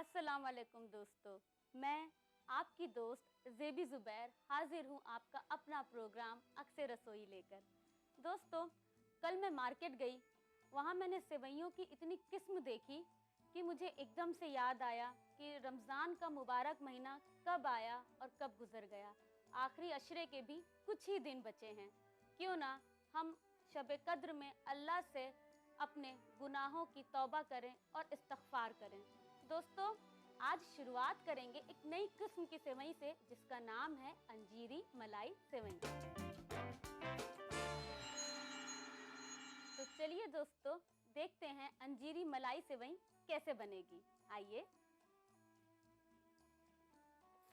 अस्सलाम वालेकुम दोस्तों, मैं आपकी दोस्त ज़ेबी ज़ुबैर हाजिर हूँ आपका अपना प्रोग्राम अक्से रसोई लेकर। दोस्तों, कल मैं मार्केट गई, वहाँ मैंने सेवइयों की इतनी किस्म देखी कि मुझे एकदम से याद आया कि रमज़ान का मुबारक महीना कब आया और कब गुज़र गया। आखिरी अशरे के भी कुछ ही दिन बचे हैं। क्यों ना हम शब कद्र में अल्लाह से अपने गुनाहों की तौबा करें और इस्तग़फ़ार करें। दोस्तों, आज शुरुआत करेंगे एक नई किस्म की सेवई से जिसका नाम है अंजीरी मलाई सेवई। तो चलिए दोस्तों, देखते हैं अंजीरी मलाई सेवई कैसे बनेगी। आइए,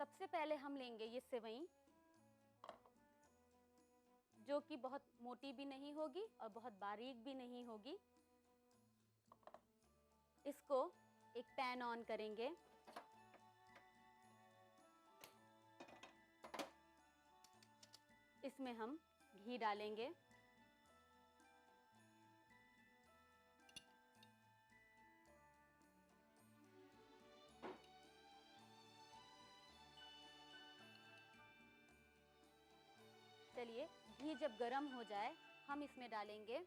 सबसे पहले हम लेंगे ये सेवई जो कि बहुत मोटी भी नहीं होगी और बहुत बारीक भी नहीं होगी। इसको एक पैन ऑन करेंगे। इसमें हम घी डालेंगे। चलिए, घी जब गर्म हो जाए हम इसमें डालेंगे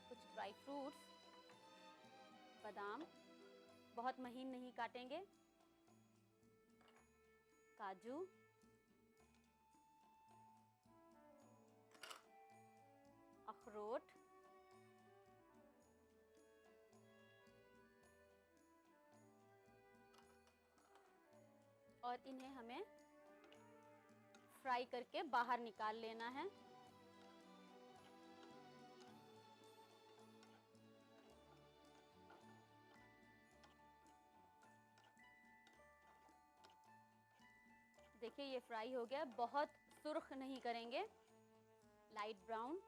कुछ ड्राई फ्रूट्स, बादाम, बहुत महीन नहीं काटेंगे, काजू, अखरोट, और इन्हें हमें फ्राई करके बाहर निकाल लेना है। देखिए ये फ्राई हो गया, बहुत सुर्ख नहीं करेंगे, लाइट ब्राउन,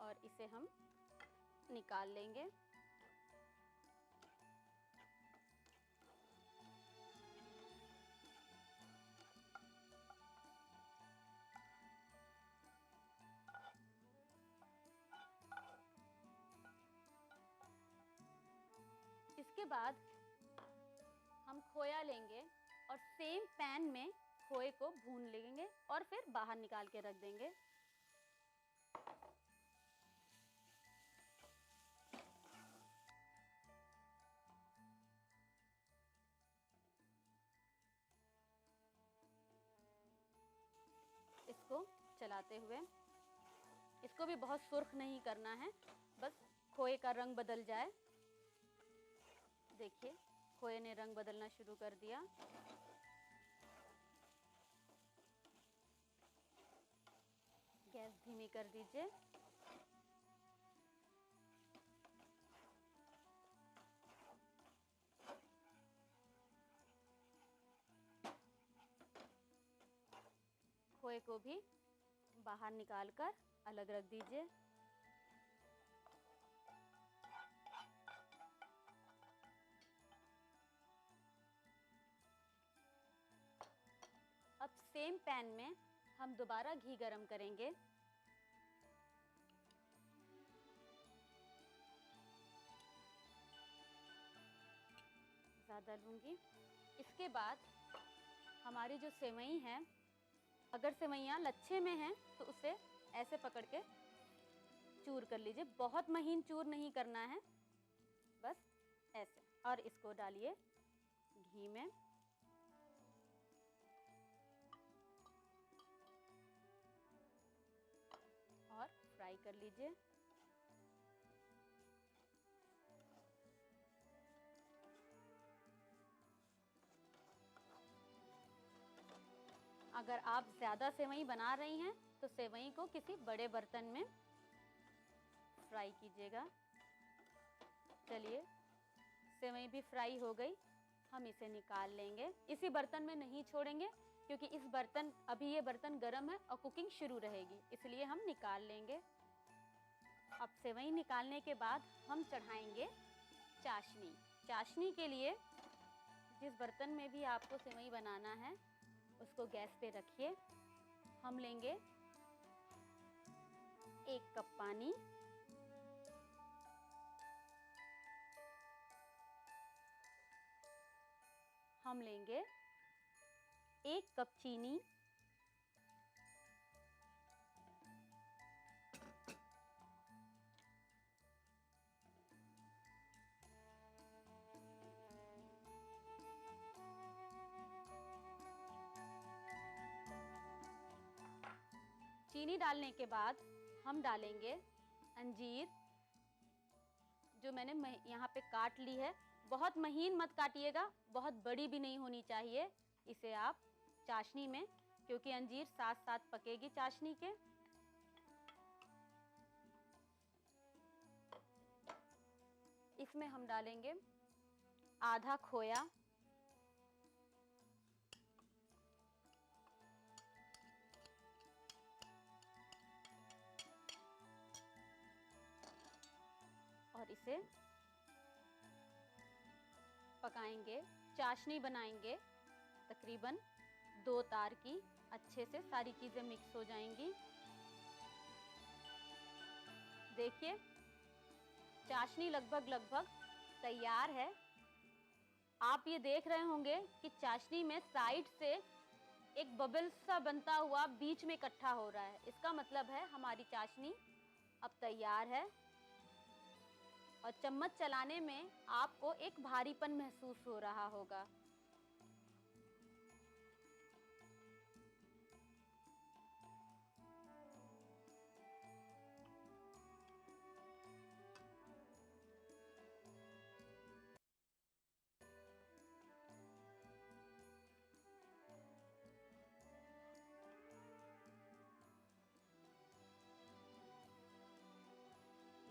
और इसे हम निकाल लेंगे। इसके बाद हम खोया लेंगे और सेम पैन में खोए को भून लेंगे और फिर बाहर निकाल के रख देंगे। इसको चलाते हुए, इसको भी बहुत सुर्ख नहीं करना है, बस खोए का रंग बदल जाए। देखिए खोए ने रंग बदलना शुरू कर दिया। गैस धीमी कर दीजिए। खोए को भी बाहर निकालकर अलग रख दीजिए। अब सेम पैन में हम दोबारा घी गरम करेंगे। ज़्यादा लूँगी। इसके बाद हमारी जो सेवई है, अगर सेवइयाँ लच्छे में हैं तो उसे ऐसे पकड़ के चूर कर लीजिए। बहुत महीन चूर नहीं करना है, बस ऐसे। और इसको डालिए घी में। और फ्राई कर लीजिए। अगर आप ज़्यादा सेवई बना रही हैं तो सेवई को किसी बड़े बर्तन में फ्राई कीजिएगा। चलिए, सेवई भी फ्राई हो गई, हम इसे निकाल लेंगे। इसी बर्तन में नहीं छोड़ेंगे क्योंकि अभी ये बर्तन गर्म है और कुकिंग शुरू रहेगी, इसलिए हम निकाल लेंगे। अब सेवई निकालने के बाद हम चढ़ाएंगे चाशनी। चाशनी के लिए जिस बर्तन में भी आपको सेवई बनाना है उसको गैस पे रखिए। हम लेंगे 1 कप पानी, हम लेंगे 1 कप चीनी, चीनी डालने के बाद हम डालेंगे अंजीर, जो मैंने यहाँ पे काट ली है। बहुत महीन मत काटिएगा, बहुत बड़ी भी नहीं होनी चाहिए इसे आप चाशनी में, क्योंकि अंजीर साथ साथ पकेगी चाशनी के। इसमें हम डालेंगे आधा खोया, और इसे पकाएंगे। चाशनी बनाएंगे तकरीबन 2 तार की, अच्छे से सारी चीजें मिक्स हो जाएंगी। देखिए चाशनी लगभग तैयार है। आप ये देख रहे होंगे कि चाशनी में साइड से एक बबल सा बनता हुआ बीच में इकट्ठा हो रहा है। इसका मतलब है हमारी चाशनी अब तैयार है। और चम्मच चलाने में आपको एक भारीपन महसूस हो रहा होगा।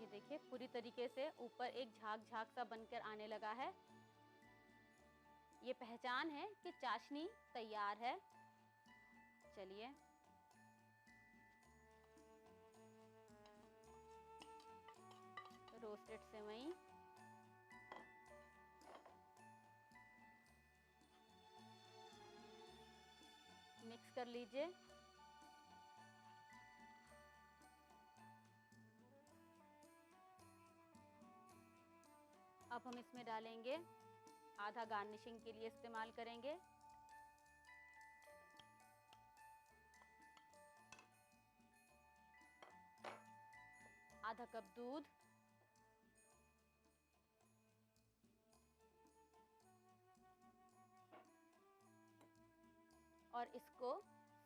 ये देखिए पूरी तरीके से ऊपर एक झाग सा बनकर आने लगा है। ये पहचान है कि चाशनी तैयार है। चलिए रोस्टेड सेवई, मिक्स कर लीजिए। अब हम इसमें डालेंगे, आधा गार्निशिंग के लिए इस्तेमाल करेंगे, आधा कप दूध, और इसको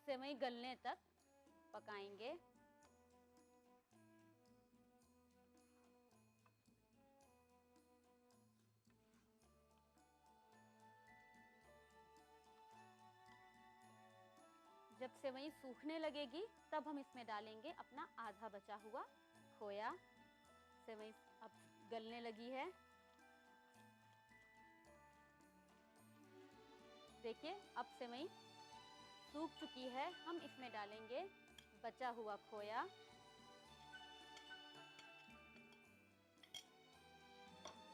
सेवई गलने तक पकाएंगे। जब सेवई सूखने लगेगी तब हम इसमें डालेंगे अपना आधा बचा हुआ खोया। सेवई अब गलने लगी है। देखिए अब सेवई सूख चुकी है। हम इसमें डालेंगे बचा हुआ खोया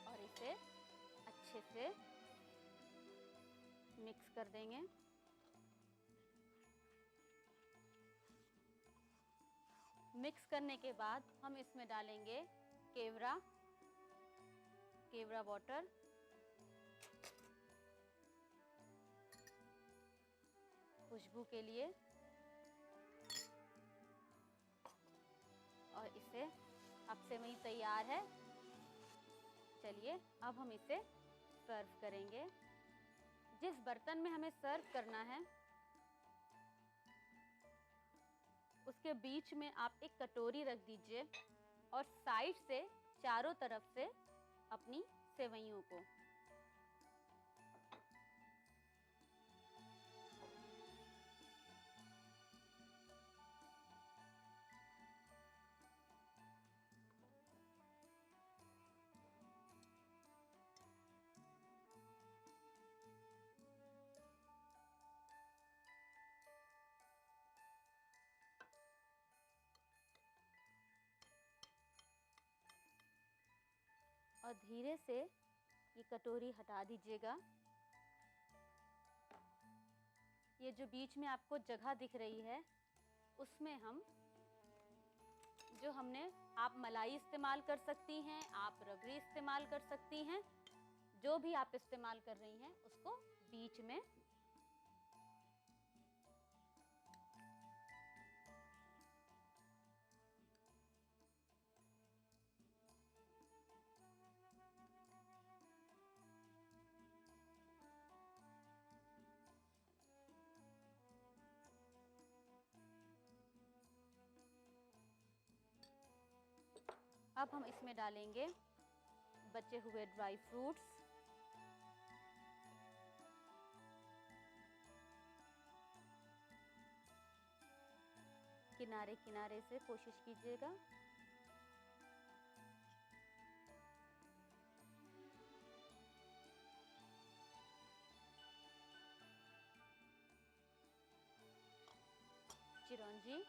और इसे अच्छे से मिक्स कर देंगे। मिक्स करने के बाद हम इसमें डालेंगे केवड़ा वाटर, खुशबू के लिए, और इसे अब सेवई तैयार है। चलिए अब हम इसे सर्व करेंगे। जिस बर्तन में हमें सर्व करना है उसके बीच में आप एक कटोरी रख दीजिए और साइड से चारों तरफ से अपनी सेवइयों को और धीरे से ये कटोरी हटा दीजिएगा। ये जो बीच में आपको जगह दिख रही है उसमें हम जो हमने, आप मलाई इस्तेमाल कर सकती हैं, आप रबड़ी इस्तेमाल कर सकती हैं, जो भी आप इस्तेमाल कर रही हैं उसको बीच में अब हम इसमें डालेंगे बचे हुए ड्राई फ्रूट्स, किनारे किनारे से कोशिश कीजिएगा। चिरौंजी,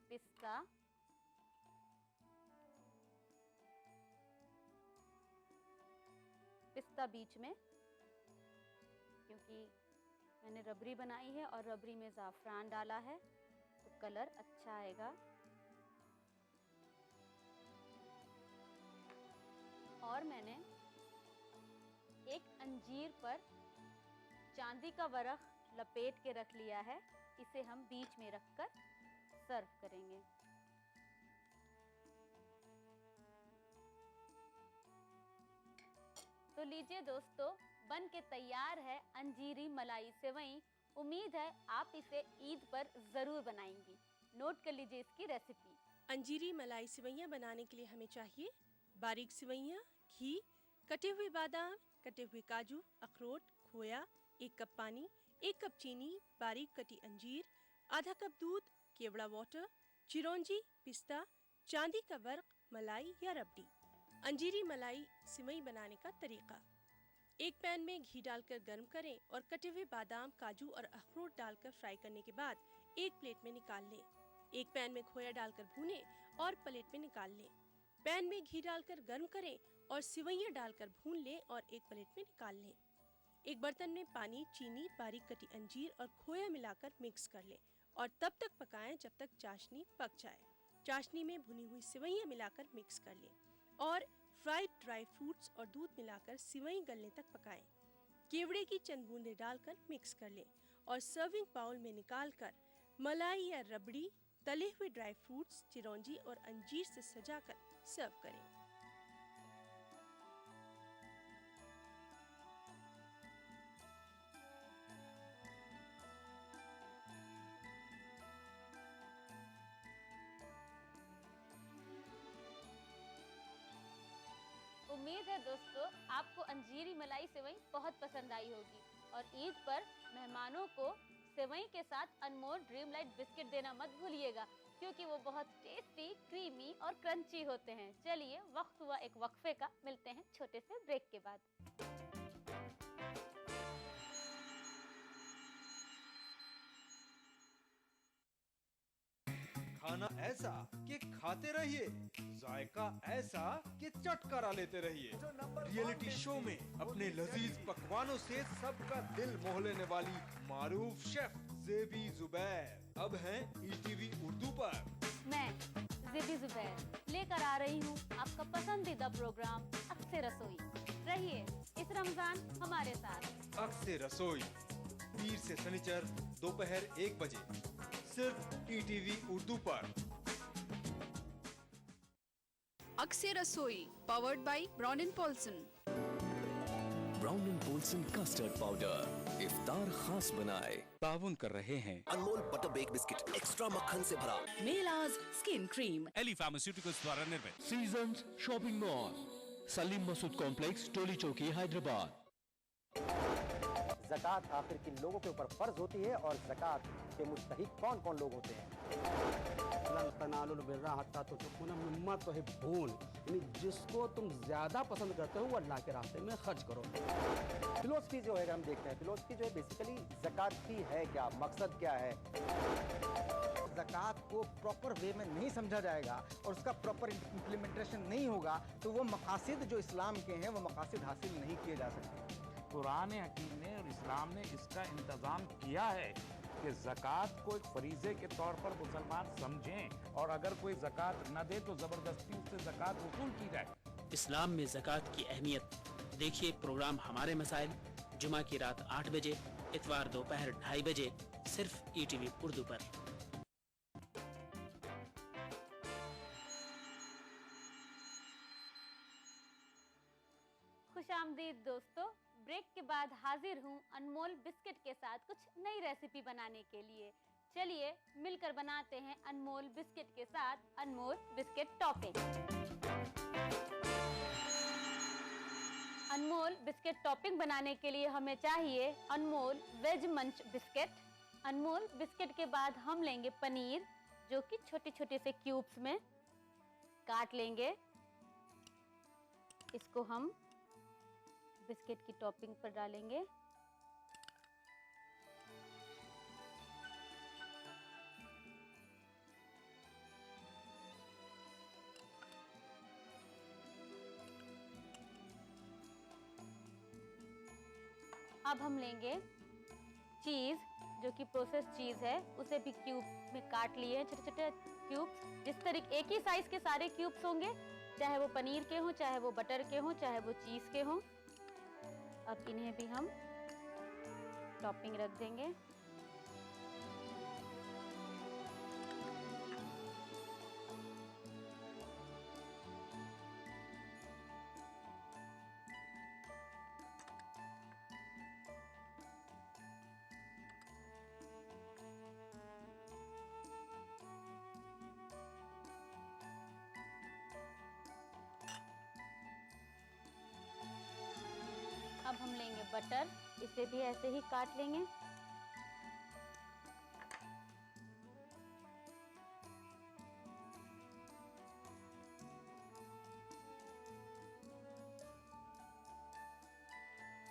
पिस्ता, पिस्ता बीच में, क्योंकि मैंने रबड़ी बनाई है और रबड़ी में ज़ाफ़रान डाला है तो कलर अच्छा आएगा। और मैंने एक अंजीर पर चांदी का वर्क लपेट के रख लिया है, इसे हम बीच में रखकर सर्व करेंगे। तो लीजिए दोस्तों, बन के तैयार है अंजीरी मलाई सेवई। उम्मीद है आप इसे ईद पर ज़रूर बनाएंगी। नोट कर लीजिए इसकी रेसिपी। अंजीरी मलाई सेवइयाँ बनाने के लिए हमें चाहिए बारीक सेवइयाँ, घी, कटे हुए बादाम, कटे हुए काजू, अखरोट, खोया, 1 कप पानी, 1 कप चीनी, बारीक कटी अंजीर, आधा कप दूध, केवड़ा वाटर, चिरौंजी, पिस्ता, चांदी का वर्क, मलाई या रबड़ी। अंजीरी मलाई सिवई बनाने का तरीका: एक पैन में घी डालकर गर्म करें और कटे हुए बादाम, काजू और अखरोट डालकर फ्राई करने के बाद एक प्लेट में निकाल लें। एक पैन में खोया डालकर भूनें और प्लेट में निकाल लें। पैन में घी डालकर गर्म करें और सिवइयाँ डालकर भून लें और एक प्लेट में निकाल लें। एक बर्तन में पानी, चीनी, बारीक कटी अंजीर और खोया मिलाकर मिक्स कर लें और तब तक पकाएं जब तक चाशनी पक जाए। चाशनी में भुनी हुई सिवइयाँ मिलाकर मिक्स कर लें और फ्राइड ड्राई फ्रूट्स और दूध मिलाकर सिवई गलने तक पकाएं। केवड़े की चंद बूंदें डालकर मिक्स कर लें और सर्विंग बाउल में निकालकर मलाई या रबड़ी, तले हुए ड्राई फ्रूट्स, चिरौंजी और अंजीर से सजाकर सर्व करें। उम्मीद है दोस्तों आपको अंजीरी मलाई सेवई बहुत पसंद आई होगी और ईद पर मेहमानों को सेवई के साथ अनमोल ड्रीम लाइट बिस्किट देना मत भूलिएगा, क्योंकि वो बहुत टेस्टी, क्रीमी और क्रंची होते हैं। चलिए वक्त हुआ एक वक्फे का, मिलते हैं छोटे से ब्रेक के बाद। खाना ऐसा कि खाते रहिए, जायका ऐसा कि चटकारा लेते रहिए। रियलिटी शो में अपने लजीज पकवानों से सबका दिल मोह लेने वाली मारूफ शेफ ज़ेबी ज़ुबैर अब हैं ईटीवी उर्दू पर। मैं ज़ेबी ज़ुबैर लेकर आ रही हूँ आपका पसंदीदा प्रोग्राम अक्से रसोई। रहिए इस रमजान हमारे साथ। अक्से रसोई पीर से शनिचर दोपहर 1 बजे सिर्फ ईटीवी उर्दू पर। अक्से रसोई powered by Brown and Polson. Brown and Polson custard powder इफ्तार खास बनाए ताउन कर रहे हैं। Anmol butter bake biscuit extra मक्खन से भरा। मेलाज स्किन क्रीम। एली फार्मास्यूटिकल्स द्वारा निर्मित। Seasons shopping mall, Saleem Masood complex, Toli Chowki, Hyderabad. ज़कात आखिर किन लोगों के ऊपर फर्ज होती है और ज़कात के मुस्तहिक कौन कौन लोग होते हैं? यानी जिसको तुम ज्यादा पसंद करते हो वो अल्लाह के रास्ते में खर्च करो। फिलोसफी जो है हम देखते हैं, फिलोसफी जो है बेसिकली ज़कात की है क्या, मकसद क्या है। ज़कात को प्रॉपर वे में नहीं समझा जाएगा और उसका प्रॉपर इम्प्लीमेंटेशन नहीं होगा तो वो मकासद जो इस्लाम के हैं वो मकासद हासिल नहीं किए जा सकते। कुरान हकीम ने और इस्लाम ने इसका इंतज़ाम किया है कि ज़कात को एक फरीज़े के तौर पर मुसलमान समझें और अगर कोई ज़कात न दे तो ज़बरदस्ती उससे ज़कात वसूल की जाए। इस्लाम में ज़कात की अहमियत देखिए प्रोग्राम हमारे मसाइल जुमा की रात 8 बजे, इतवार दोपहर 2:30 बजे, सिर्फ ETV उर्दू पर। खुशामदीद दोस्तों, ब्रेक के बाद हाजिर हूँ अनमोल बिस्किट के साथ कुछ नई रेसिपी बनाने के लिए। चलिए मिलकर बनाते हैं अनमोल बिस्किट के साथ अनमोल बिस्किट टॉपिंग। अनमोल बिस्किट टॉपिंग बनाने के लिए हमें चाहिए अनमोल वेज मंच बिस्किट। अनमोल बिस्किट के बाद हम लेंगे पनीर, जो कि छोटे छोटे से क्यूब्स में काट लेंगे। इसको हम बिस्किट की टॉपिंग पर डालेंगे। अब हम लेंगे चीज़, जो कि प्रोसेस चीज़ है, उसे भी क्यूब में काट लिए हैं, छोटे छोटे क्यूब्स। जिस तरीके एक ही साइज के सारे क्यूब्स होंगे, चाहे वो पनीर के हों, चाहे वो बटर के हों, चाहे वो चीज़ के हों। अब इन्हें भी हम टॉपिंग रख देंगे। अब हम लेंगे बटर, इसे भी ऐसे ही काट लेंगे।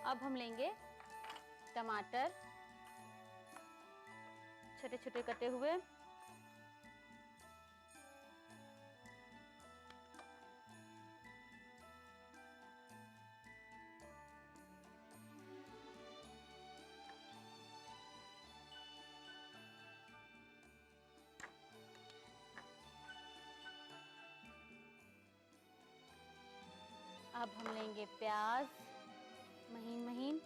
अब हम लेंगे टमाटर, छोटे छोटे कटे हुए। अब हम लेंगे प्याज, महीन महीन।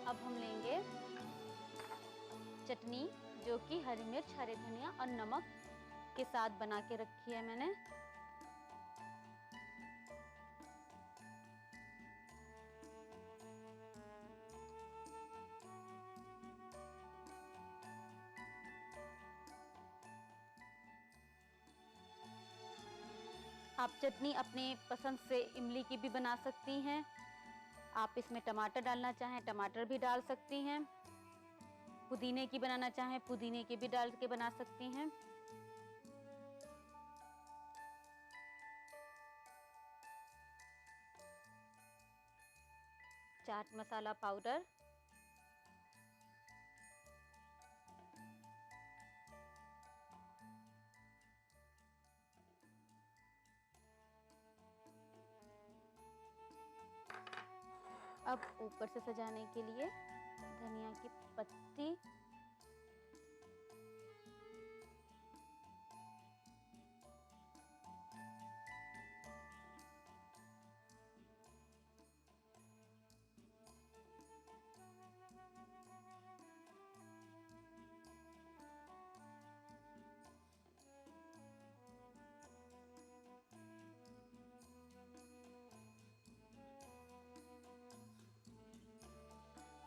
अब हम लेंगे चटनी, जो कि हरी मिर्च, हरे धनिया और नमक के साथ बना के रखी है मैंने। आप चटनी अपने पसंद से इमली की भी बना सकती हैं। आप इसमें टमाटर डालना चाहें टमाटर भी डाल सकती हैं। पुदीने की बनाना चाहें पुदीने की भी डाल के बना सकती हैं। चाट मसाला पाउडर, अब ऊपर से सजाने के लिए धनिया की पत्ती,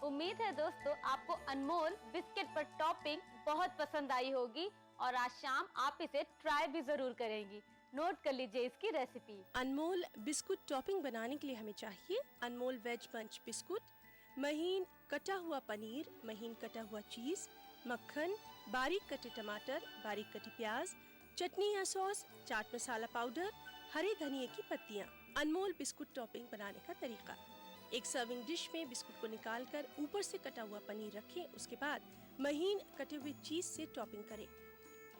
उम्मीद है दोस्तों आपको अनमोल बिस्किट पर टॉपिंग बहुत पसंद आई होगी और आज शाम आप इसे ट्राई भी जरूर करेंगी। नोट कर लीजिए इसकी रेसिपी। अनमोल बिस्कुट टॉपिंग बनाने के लिए हमें चाहिए अनमोल वेज पंच बिस्कुट, महीन कटा हुआ पनीर, महीन कटा हुआ चीज़, मक्खन, बारीक कटे टमाटर, बारीक कटी प्याज, चटनी या सॉस, चाट मसाला पाउडर, हरे धनिए की पत्तियां। अनमोल बिस्कुट टॉपिंग बनाने का तरीका। एक सर्विंग डिश में बिस्कुट को निकालकर ऊपर से कटा हुआ पनीर रखें। उसके बाद महीन कटे हुए चीज से टॉपिंग करें।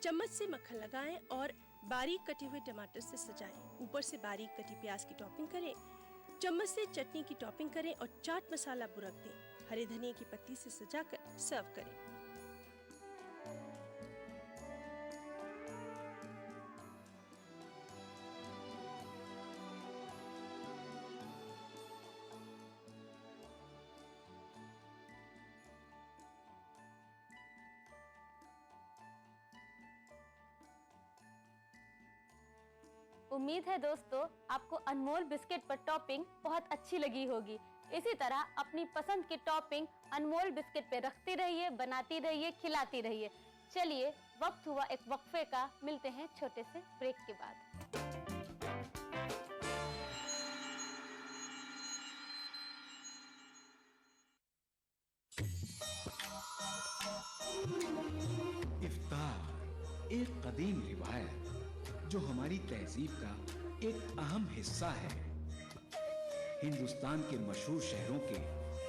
चम्मच से मक्खन लगाएं और बारीक कटे हुए टमाटर से सजाएं। ऊपर से बारीक कटी प्याज की टॉपिंग करें। चम्मच से चटनी की टॉपिंग करें और चाट मसाला बुरक दें। हरे धनिए की पत्ती से सजाकर सर्व करें। उम्मीद है दोस्तों आपको अनमोल बिस्किट पर टॉपिंग बहुत अच्छी लगी होगी। इसी तरह अपनी पसंद की टॉपिंग अनमोल बिस्किट पे रखती रहिए, बनाती रहिए, खिलाती रहिए। चलिए वक्त हुआ एक वक्फे का, मिलते हैं छोटे से ब्रेक के बाद। इफ्तार एक कदीम रिवायत जो हमारी तहजीब का एक अहम हिस्सा है। हिंदुस्तान के मशहूर शहरों के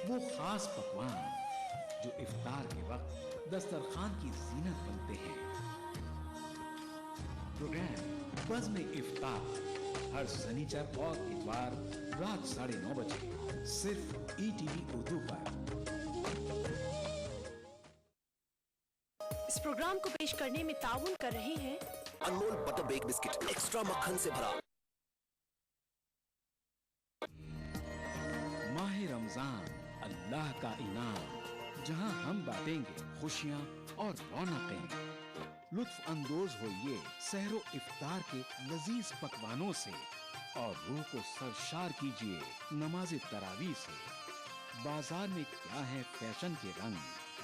वो खास पकवान जो इफ्तार के वक्त दस्तरखान की जीनत बनते हैं। प्रोग्राम बज़्म इफ्तार हर शनिचर और इतवार रात 9:30 बजे सिर्फ ईटीवी उर्दू पर। इस प्रोग्राम को पेश करने में ताउन कर रहे हैं Anmol butter bake biscuit extra मक्खन से भरा। माह रमजान अल्लाह का इनाम, जहां हम बांटेंगे खुशियां और रौनकें। लुत्फ अंदोज होइए सहरो इफ्तार के लजीज पकवानों से और रूह को सरशार कीजिए नमाज तरावी से। बाजार में क्या है फैशन के रंग,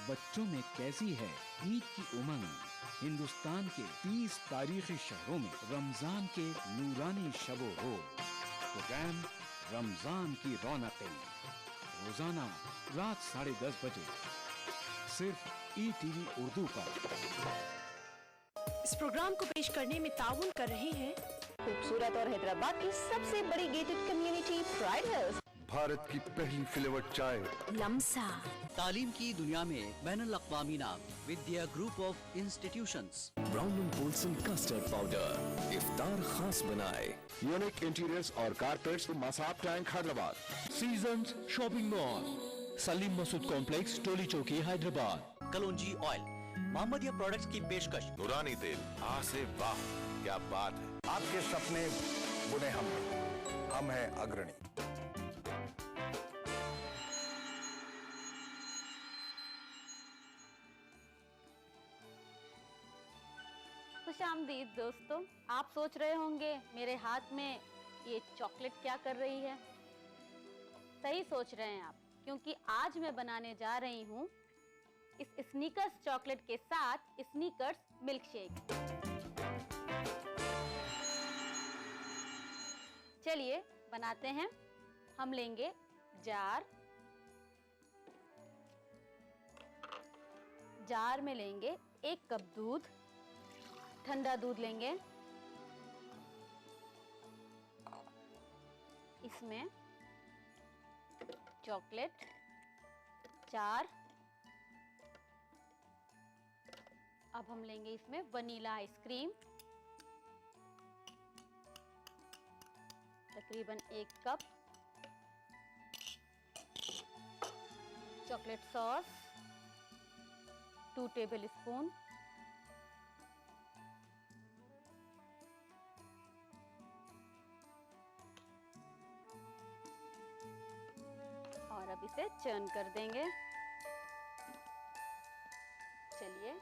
बच्चों में कैसी है ईद की उमंग। हिंदुस्तान के 30 तारीखी शहरों में रमजान के नूरानी शबो रोज। प्रोग्राम रमजान की रौनकें रोजाना रात 10:30 बजे सिर्फ ईटीवी उर्दू पर। इस प्रोग्राम को पेश करने में ताउन कर रहे हैं खूबसूरत और हैदराबाद की सबसे बड़ी gated community Pride hills. Bharat की पहली फ्लेवर्ड चाय लम्सा। तालीम की दुनिया में बैनुल अक़वामी नाम Vidya group of institutions. Brown and Polson custard powder इफ्तार खास बनाए। यूनिक इंटीरियर्स और carpets Masab Tank Hyderabad. Seasons shopping mall Saleem Masood complex Toli Chowki Hyderabad. कलौंजी ऑयल मोहम्मदिया प्रोडक्ट्स की पेशकश। नूरानी तेल आ से वाह क्या बात है। आपके सपने बुने हम हैं अग्रणी। खुशामदीद दोस्तों। आप सोच रहे होंगे मेरे हाथ में ये चॉकलेट क्या कर रही है। सही सोच रहे हैं आप, क्योंकि आज मैं बनाने जा रही हूँ इस स्नीकर्स चॉकलेट के साथ स्नीकर्स मिल्क शेक। चलिए बनाते हैं। हम लेंगे जार में लेंगे 1 कप दूध, ठंडा दूध लेंगे। इसमें चॉकलेट 4। अब हम लेंगे इसमें वनीला आइसक्रीम तकरीबन 1 cup, chocolate sauce 2 table spoon, और अब इसे चर्न कर देंगे। चलिए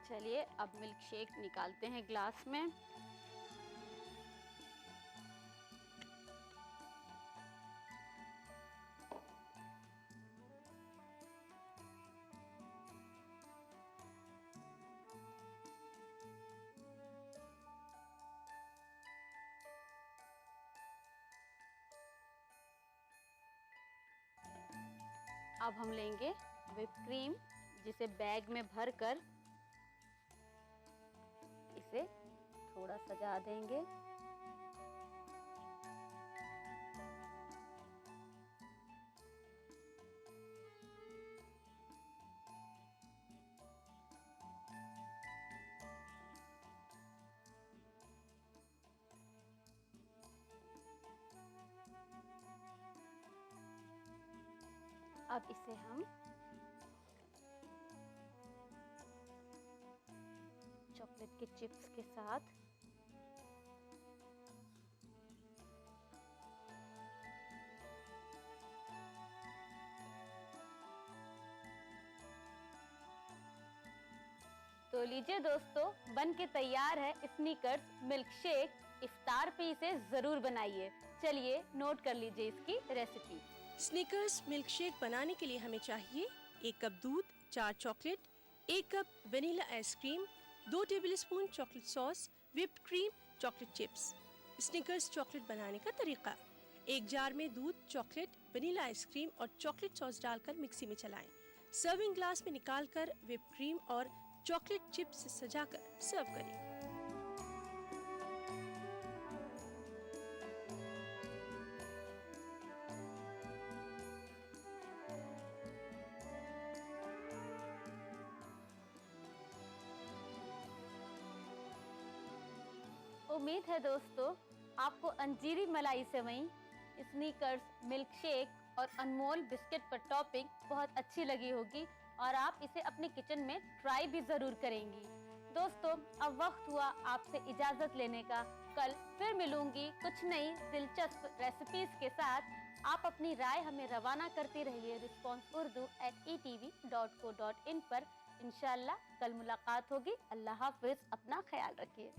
चलिए अब मिल्क शेक निकालते हैं ग्लास में। अब हम लेंगे whipped क्रीम, जिसे बैग में भरकर इसे थोड़ा सजा देंगे। अब इसे हम चॉकलेट के चिप्स के साथ तो लीजिए दोस्तों, बन के तैयार है स्नीकर्स मिल्क शेक। इफ्तार पे इसे जरूर बनाइए। चलिए नोट कर लीजिए इसकी रेसिपी। स्निकर्स मिल्क शेक बनाने के लिए हमें चाहिए 1 कप दूध, 4 chocolate, 1 cup vanilla ice cream, 2 tablespoon chocolate sauce, whipped cream, chocolate chips. Snickers chocolate बनाने का तरीका: एक जार में दूध, चॉकलेट, वनीला आइसक्रीम और चॉकलेट सॉस डालकर मिक्सी में चलाएं। सर्विंग ग्लास में निकालकर व्हिप्ड क्रीम और चॉकलेट चिप्स से सजाकर सर्व करें। उम्मीद है दोस्तों आपको अंजीरी मलाई सेवई, स्नीकर्स मिल्क शेक और अनमोल बिस्किट पर टॉपिंग बहुत अच्छी लगी होगी और आप इसे अपने किचन में ट्राई भी जरूर करेंगी। दोस्तों अब वक्त हुआ आपसे इजाजत लेने का। कल फिर मिलूंगी कुछ नई दिलचस्प रेसिपीज के साथ। आप अपनी राय हमें रवाना करते रहिए responseurdu@etv.co.in पर। इंशाल्लाह कल मुलाकात होगी। अल्लाह हाफिज, अपना ख्याल रखिए।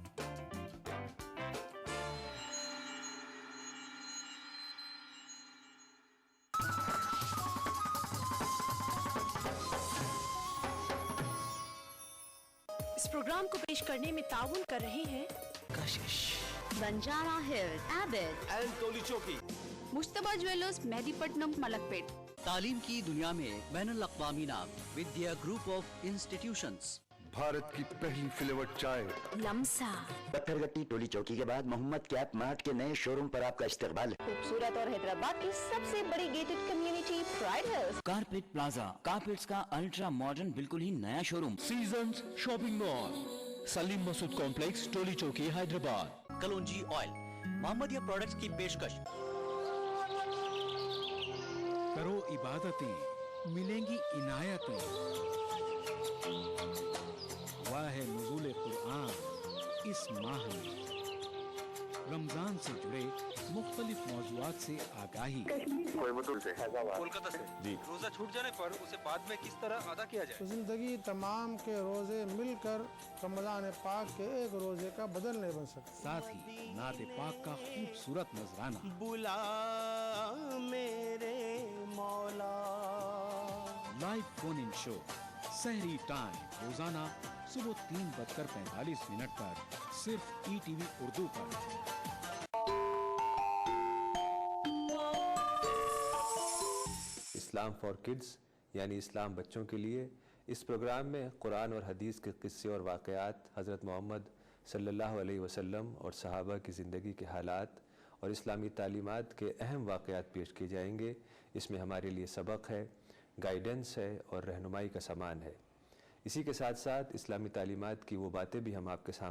इस प्रोग्राम को पेश करने में ताउन कर रहे हैं कशिश, बंजारा हिल्स, एबिड एंड टोली चौकी, मुश्तबा ज्वेलर्स, मेहदीपट्टनम, मलकपेट। तालीम की दुनिया में बैनुल अक़वामी नाम Vidya group of institutions. Bharat की पहली फ्लेवर्ड चाय लम्सा, पत्थरगट्टी टोली चौकी के बाद मोहम्मद कैप मार्ट के नए शोरूम पर आपका इस्तकबाल है। खूबसूरत और हैदराबाद की सबसे बड़ी gated community Pride Hills. Carpet plaza, carpets का अल्ट्रा मॉडर्न बिल्कुल ही नया showroom. Seasons shopping mall, Saleem Masood complex, Toli Chowki, Hyderabad. कलौंजी ऑयल, मोहम्मदिया प्रोडक्ट्स की पेशकश। करो इबादतें, मिलेंगी इनायतें। वाह है नुज़ूल कुरान इस माह में। रमजान से जुड़े मुख्तलिफ मौज़ूआत से आगाही। कोलकाता से जी। रोजा छूट जाने पर उसे बाद में किस तरह अदा किया जाए? जिंदगी तमाम के रोजे मिलकर रमजान पाक के एक रोजे का बदल नहीं बन सकते। साथ ही नात पाक का खूबसूरत नजराना। बुला मेरे मौला। लाइव फोन इन शो सहरी टाइम रोजाना सुबह 3:45 पर सिर्फ ETV उर्दू पर। इस्लाम फॉर किड्स यानी इस्लाम बच्चों के लिए, इस प्रोग्राम में कुरान और हदीस के किस्से और वाक़यात, हज़रत मोहम्मद सल्लल्लाहु अलैहि वसल्लम और सहाबा की ज़िंदगी के हालात और इस्लामी तालीमात के अहम वाक़यात पेश किए जाएंगे। इसमें हमारे लिए सबक है, गाइडेंस है और रहनुमाई का सामान है। इसी के साथ साथ इस्लामी तालीमात की वो बातें भी हम आपके सामने